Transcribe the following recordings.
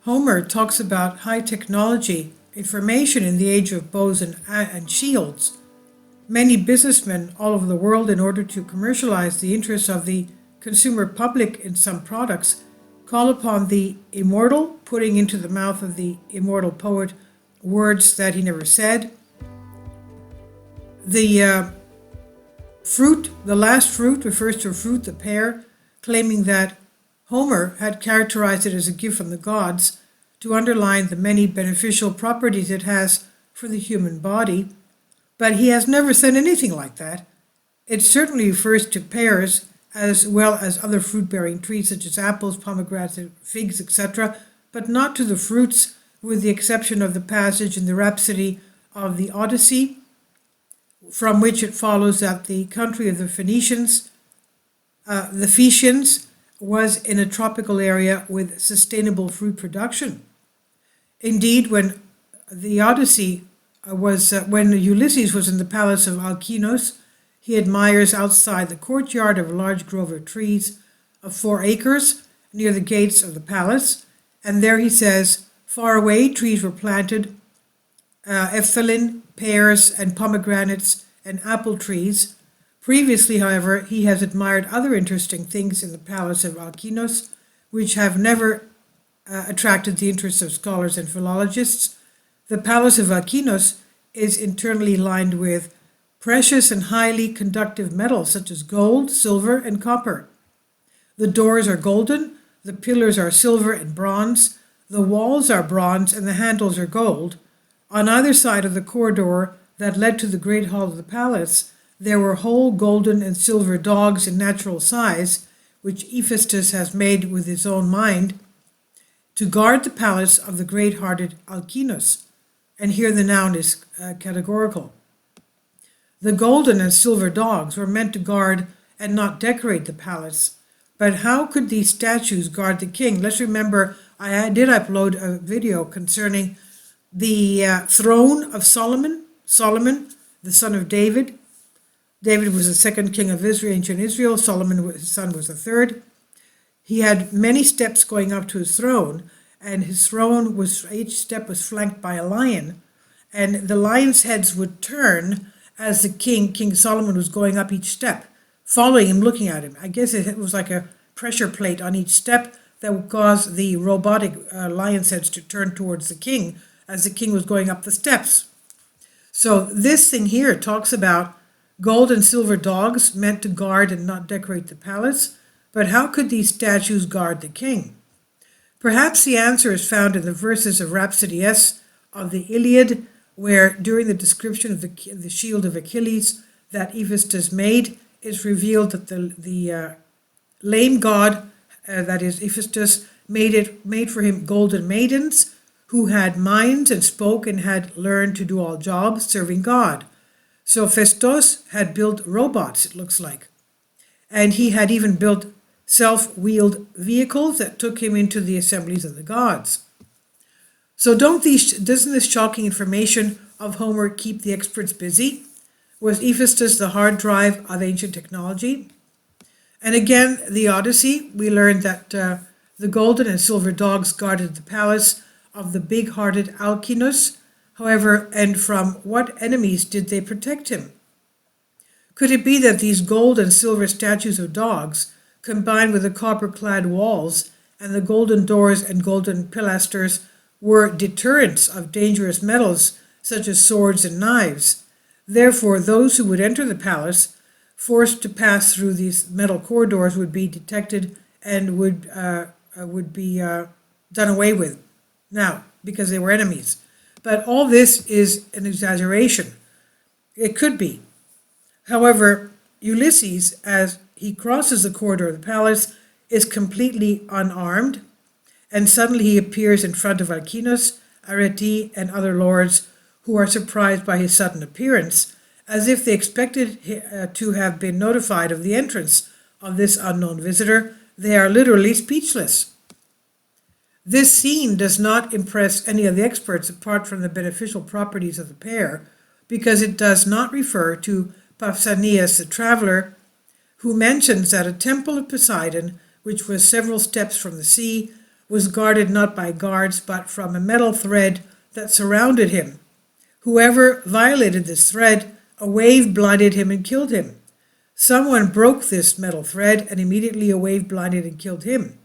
Homer talks about high technology information in the age of bows and shields. Many businessmen all over the world, in order to commercialize the interests of the consumer public in some products, call upon the immortal, putting into the mouth of the immortal poet words that he never said. The fruit, the last fruit, refers to a fruit, the pear, claiming that Homer had characterized it as a gift from the gods to underline the many beneficial properties it has for the human body, but he has never said anything like that. It certainly refers to pears as well as other fruit-bearing trees such as apples, pomegranates, figs, etc., but not to the fruits, with the exception of the passage in the Rhapsody of the Odyssey, from which it follows that the country of the Phoenicians, the Phaeacians, was in a tropical area with sustainable fruit production. Indeed, when the Odyssey when Ulysses was in the palace of Alcinous, he admires outside the courtyard of a large grove of trees of 4 acres near the gates of the palace, and there he says, far away trees were planted, ephelin, pears, and pomegranates, and apple trees. Previously, however, he has admired other interesting things in the palace of Alcinous, which have never attracted the interest of scholars and philologists. The palace of Alcinous is internally lined with precious and highly conductive metals such as gold, silver, and copper. The doors are golden, the pillars are silver and bronze, the walls are bronze, and the handles are gold. On either side of the corridor that led to the great hall of the palace, there were whole golden and silver dogs in natural size, which Hephaestus has made with his own mind, to guard the palace of the great-hearted Alcinous. And here the noun is categorical. The golden and silver dogs were meant to guard and not decorate the palace. But how could these statues guard the king? Let's remember, I did upload a video concerning the throne of Solomon, the son of David. David was the second king of Israel, ancient Israel. Solomon, his son, was the third. He had many steps going up to his throne, and his throne was, each step was flanked by a lion, and the lions' heads would turn as the King Solomon, was going up each step, following him, looking at him. I guess it was like a pressure plate on each step that would cause the robotic lion's heads to turn towards the king as the king was going up the steps. So this thing here talks about gold and silver dogs meant to guard and not decorate the palace. But how could these statues guard the king? Perhaps the answer is found in the verses of Rhapsody S of the Iliad, where during the description of the shield of Achilles that Hephaestus made, it's revealed that the lame god, that is Hephaestus, made for him golden maidens who had minds and spoke and had learned to do all jobs serving God. So Festos had built robots, it looks like. And he had even built self-wheeled vehicles that took him into the assemblies of the gods. So doesn't this shocking information of Homer keep the experts busy? Was Hephaestus the hard drive of ancient technology? And again, the Odyssey, we learned that the golden and silver dogs guarded the palace of the big-hearted Alcinous. However, and from what enemies did they protect him? Could it be that these gold and silver statues of dogs, combined with the copper-clad walls and the golden doors and golden pilasters, were deterrents of dangerous metals such as swords and knives? Therefore, those who would enter the palace, forced to pass through these metal corridors, would be detected and would be done away with now because they were enemies. But all this is an exaggeration. It could be. However, Ulysses, as he crosses the corridor of the palace, is completely unarmed, and suddenly he appears in front of Alcinous, Arete, and other lords who are surprised by his sudden appearance, as if they expected to have been notified of the entrance of this unknown visitor. They are literally speechless. This scene does not impress any of the experts apart from the beneficial properties of the pear, because it does not refer to Pausanias the traveler, who mentions that a temple of Poseidon, which was several steps from the sea, was guarded not by guards, but from a metal thread that surrounded him. Whoever violated this thread, a wave blinded him and killed him. Someone broke this metal thread, and immediately a wave blinded and killed him.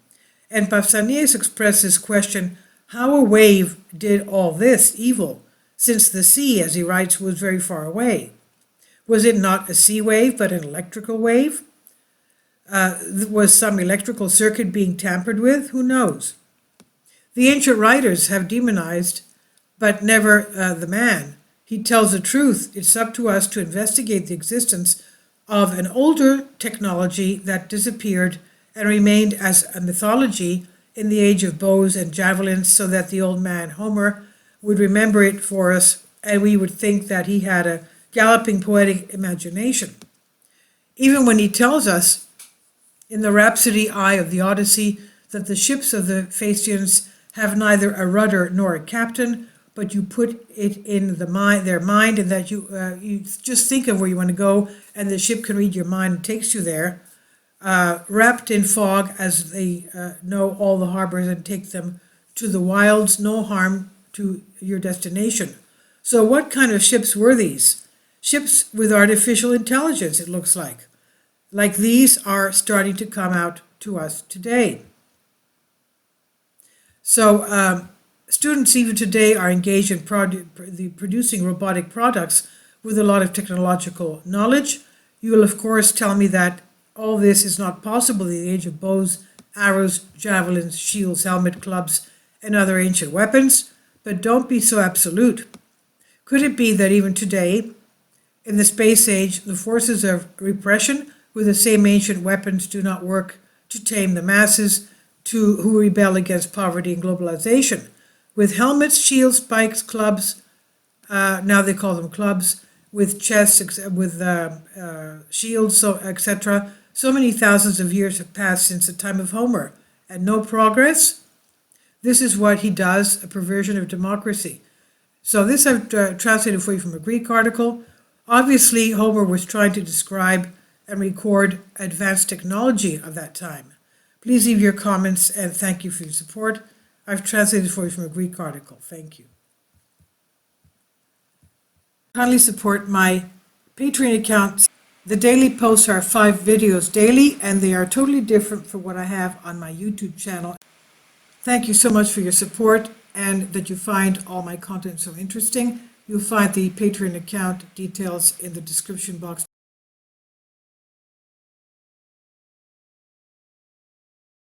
And Pausanias expressed this question, how a wave did all this evil, since the sea, as he writes, was very far away. Was it not a sea wave, but an electrical wave? Was some electrical circuit being tampered with? Who knows? The ancient writers have demonized, but never the man. He tells the truth. It's up to us to investigate the existence of an older technology that disappeared and remained as a mythology in the age of bows and javelins, so that the old man Homer would remember it for us, and we would think that he had a galloping poetic imagination. Even when he tells us in the Rhapsody I of the Odyssey that the ships of the Phaeacians have neither a rudder nor a captain, but you put it in their mind, and that you just think of where you want to go, and the ship can read your mind and takes you there, wrapped in fog as they know all the harbors and take them to the wilds, no harm to your destination. So what kind of ships were these? Ships with artificial intelligence, it looks like. Like these are starting to come out to us today. So students even today are engaged in producing robotic products with a lot of technological knowledge. You will of course tell me that all this is not possible in the age of bows, arrows, javelins, shields, helmet, clubs, and other ancient weapons, but don't be so absolute. Could it be that even today, in the space age, the forces of repression with the same ancient weapons do not work to tame the masses who rebel against poverty and globalization? With helmets, shields, spikes, clubs, now they call them clubs, with chests, with shields, so etc. So many thousands of years have passed since the time of Homer, and no progress? This is what he does, a perversion of democracy. So this I've translated for you from a Greek article. Obviously, Homer was trying to describe and record advanced technology of that time. Please leave your comments, and thank you for your support. I've translated for you from a Greek article. Thank you. Kindly support my Patreon account. The daily posts are 5 videos daily, and they are totally different from what I have on my YouTube channel. Thank you so much for your support, and that you find all my content so interesting. You'll find the Patreon account details in the description box.